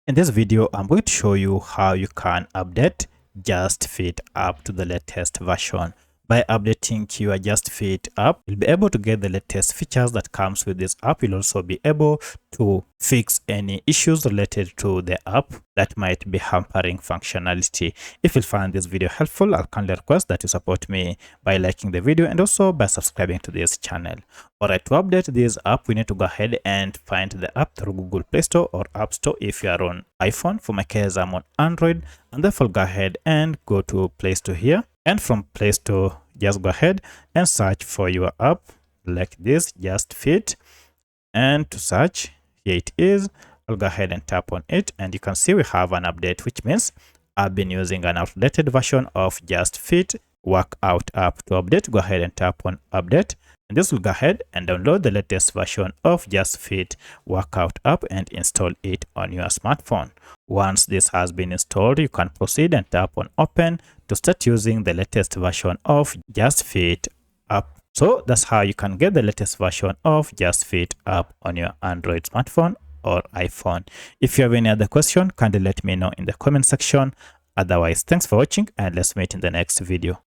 In this video, I'm going to show you how you can update JustFit app to the latest version. By updating your JustFit app, you'll be able to get the latest features that comes with this app. You'll also be able to fix any issues related to the app that might be hampering functionality. If you find this video helpful, I'll kindly request that you support me by liking the video and also by subscribing to this channel. Alright, to update this app, we need to go ahead and find the app through Google Play Store or App Store if you are on iPhone. For my case, I'm on Android, and therefore go ahead and go to Play Store here. And from Play Store, just go ahead and search for your app like this, JustFit. And to search, here it is. I'll go ahead and tap on it, and you can see we have an update, which means I've been using an outdated version of JustFit workout app. To update, go ahead and tap on update, and this will go ahead and download the latest version of JustFit workout app and install it on your smartphone. Once this has been installed, you can proceed and tap on open to start using the latest version of JustFit app. So that's how you can get the latest version of JustFit app on your Android smartphone or iPhone. If you have any other question, kindly let me know in the comment section. Otherwise, thanks for watching, and let's meet in the next video.